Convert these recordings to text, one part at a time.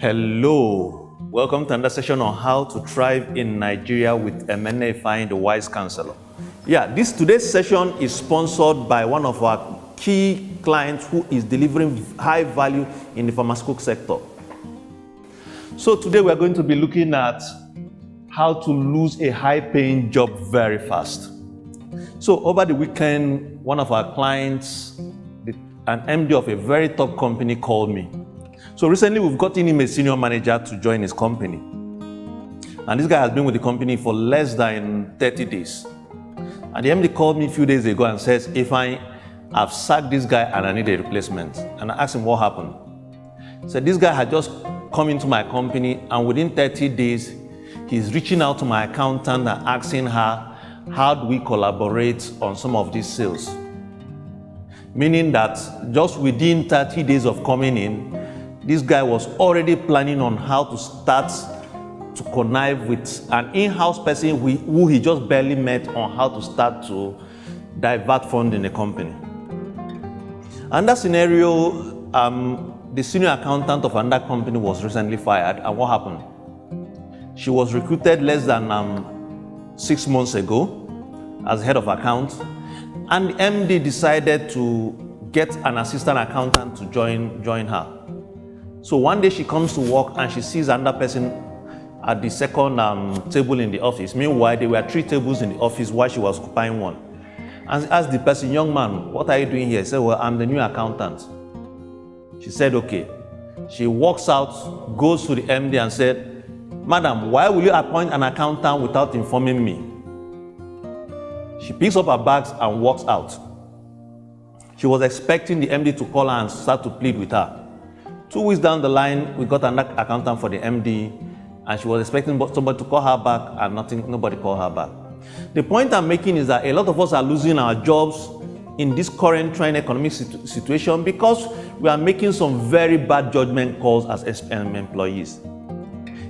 Hello, welcome to another session on how to thrive in Nigeria with MNFI, the wise counselor. Today's session is sponsored by one of our key clients who is delivering high value in the pharmaceutical sector. So today we are going to be looking at how to lose a high-paying job very fast. So over the weekend, one of our clients, an MD of a very top company, called me. So recently we've gotten him a senior manager to join his company. And this guy has been with the company for less than 30 days. And the MD called me a few days ago and says, I've sacked this guy and I need a replacement. And I asked him what happened. He said, this guy had just come into my company and within 30 days, he's reaching out to my accountant and asking her, how do we collaborate on some of these sales? Meaning that just within 30 days of coming in, this guy was already planning on how to start to connive with an in-house person who he just barely met on how to start to divert funds in the company. And that scenario, the senior accountant of another company was recently fired, and what happened? She was recruited less than 6 months ago as head of accounts, and the MD decided to get an assistant accountant to join her. So one day she comes to work and she sees another person at the second table in the office. Meanwhile, there were 3 tables in the office while she was occupying one. And she asked the person, young man, what are you doing here? He said, well, I'm the new accountant. She said, okay. She walks out, goes to the MD and said, madam, why will you appoint an accountant without informing me? She picks up her bags and walks out. She was expecting the MD to call her and start to plead with her. 2 weeks down the line, we got another accountant for the MD, and she was expecting somebody to call her back, and nobody called her back. The point I'm making is that a lot of us are losing our jobs in this current trying economic situation because we are making some very bad judgment calls as employees.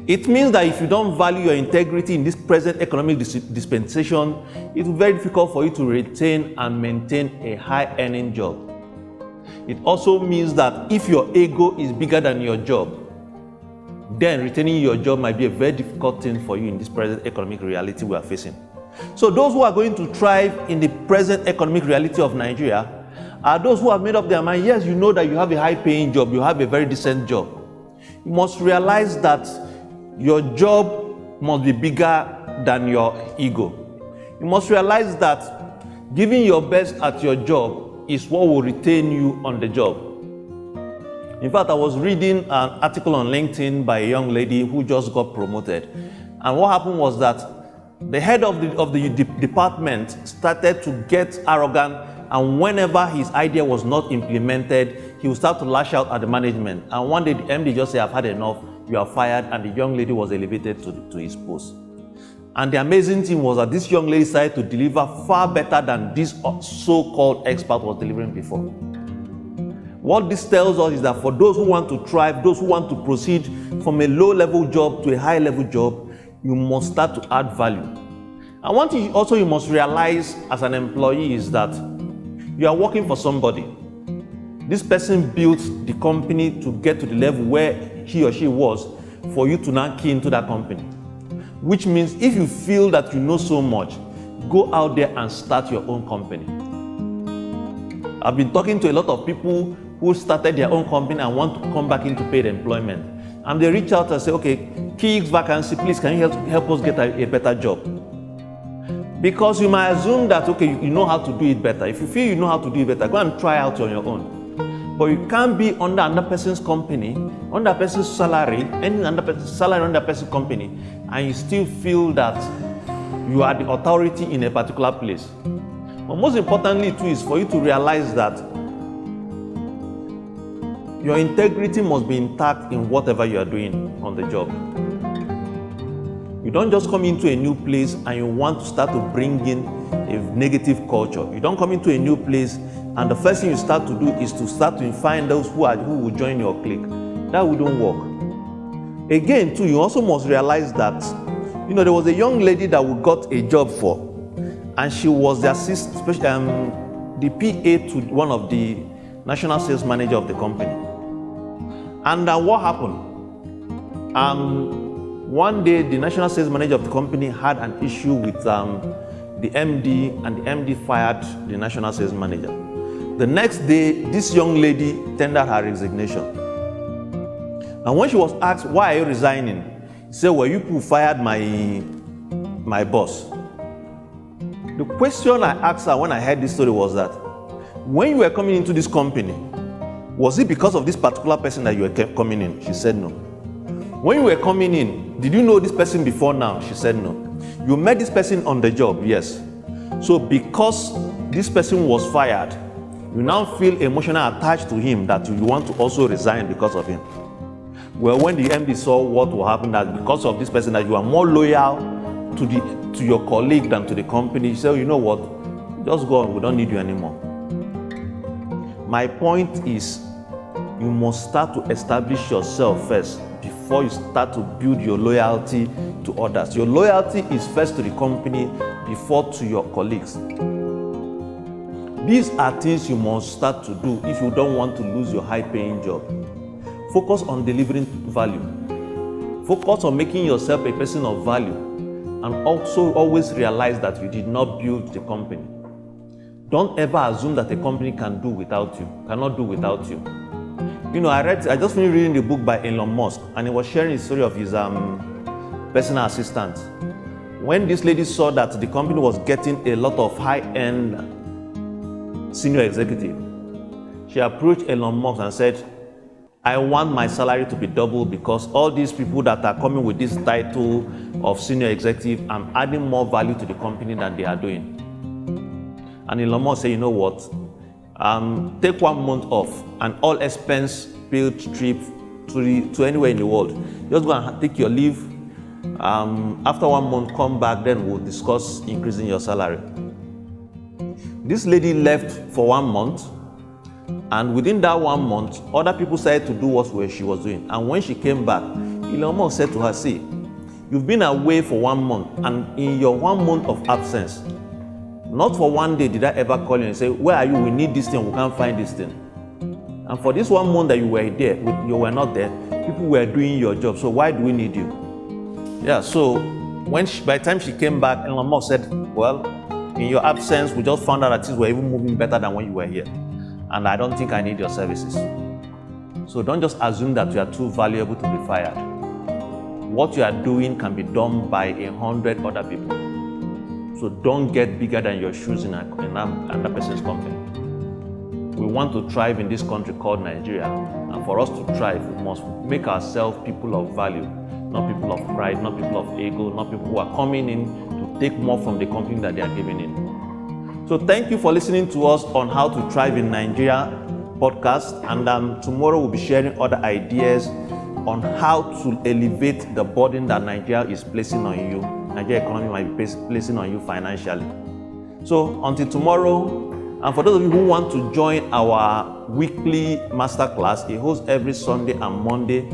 It means that if you don't value your integrity in this present economic dispensation, it will be very difficult for you to retain and maintain a high-earning job. It also means that if your ego is bigger than your job, then retaining your job might be a very difficult thing for you in this present economic reality we are facing. So those who are going to thrive in the present economic reality of Nigeria are those who have made up their mind. Yes, you know that you have a high-paying job, you have a very decent job. You must realize that your job must be bigger than your ego. You must realize that giving your best at your job is what will retain you on the job. In fact, I was reading an article on LinkedIn by a young lady who just got promoted. And what happened was that the head of the department started to get arrogant, and whenever his idea was not implemented, he would start to lash out at the management. And one day the MD just said, I've had enough, you are fired, and the young lady was elevated to his post. And the amazing thing was that this young lady started to deliver far better than this so-called expert was delivering before. What this tells us is that for those who want to thrive, those who want to proceed from a low-level job to a high-level job, you must start to add value. And one thing also you must realize as an employee is that you are working for somebody. This person built the company to get to the level where he or she was for you to now key into that company. Which means if you feel that you know so much, go out there and start your own company. I've been talking to a lot of people who started their own company and want to come back into paid employment. And they reach out and say, okay, KX vacancy, please can you help us get a better job? Because you might assume that, okay, you know how to do it better. If you feel you know how to do it better, go and try out on your own. But you can't be under another person's company, under a person's salary, any other person's salary under a person's company, and you still feel that you are the authority in a particular place. But most importantly too is for you to realize that your integrity must be intact in whatever you are doing on the job. You don't just come into a new place and you want to start to bring in a negative culture. You don't come into a new place and the first thing you start to do is to start to find those who will join your clique. That wouldn't work. Again, too, you also must realize that, there was a young lady that we got a job for, and she was the the PA to one of the national sales manager of the company. And what happened? One day, the national sales manager of the company had an issue with the MD, and the MD fired the national sales manager. The next day, this young lady tendered her resignation. And when she was asked, why are you resigning? She said, well, you people fired my boss. The question I asked her when I heard this story was that, when you were coming into this company, was it because of this particular person that you were coming in? She said no. When you were coming in, did you know this person before now? She said no. You met this person on the job? Yes. So because this person was fired, you now feel emotionally attached to him that you want to also resign because of him. Well, when the MD saw what will happen, that because of this person that you are more loyal to your colleague than to the company, he said, you know what, just go on, we don't need you anymore. My point is, you must start to establish yourself first before you start to build your loyalty to others. Your loyalty is first to the company before to your colleagues. These are things you must start to do if you don't want to lose your high-paying job. Focus on delivering value. Focus on making yourself a person of value, and also always realize that you did not build the company. Don't ever assume that a company cannot do without you. You know, I just finished reading the book by Elon Musk, and he was sharing the story of his personal assistant. When this lady saw that the company was getting a lot of high-end senior executive, she approached Elon Musk and said, I want my salary to be double because all these people that are coming with this title of senior executive, I'm adding more value to the company than they are doing. And Elon Musk said, you know what? Take 1 month off, an all expense paid trip to anywhere in the world. Just go and take your leave. After 1 month, come back, then we'll discuss increasing your salary. This lady left for 1 month, and within that 1 month, other people started to do what she was doing. And when she came back, Elon Musk said to her, see, you've been away for 1 month, and in your 1 month of absence, not for one day did I ever call you and say, where are you? We need this thing, we can't find this thing. And for this 1 month that you were there, you were not there, people were doing your job, so why do we need you? Yeah, so by the time she came back, Elon Musk said, well, in your absence, we just found out that things were even moving better than when you were here. And I don't think I need your services. So don't just assume that you are too valuable to be fired. What you are doing can be done by 100 other people. So don't get bigger than your shoes in another person's company. We want to thrive in this country called Nigeria. And for us to thrive, we must make ourselves people of value, not people of pride, not people of ego, not people who are coming in to take more from the company that they are giving in. So thank you for listening to us on How to Thrive in Nigeria podcast. And tomorrow we'll be sharing other ideas on how to elevate the burden that Nigeria is placing on you. Nigeria economy might be placing on you financially. So until tomorrow, and for those of you who want to join our weekly masterclass, it hosts every Sunday and Monday.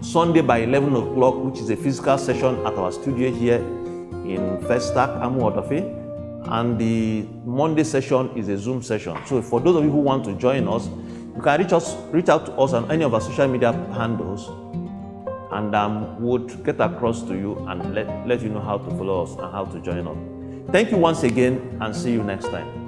Sunday by 11 o'clock, which is a physical session at our studio here in Festac, Amu-Odofe. And the Monday session is a Zoom session. So for those of you who want to join us, you can reach out to us on any of our social media handles, and we'll get across to you and let you know how to follow us and how to join us. Thank you once again, and see you next time.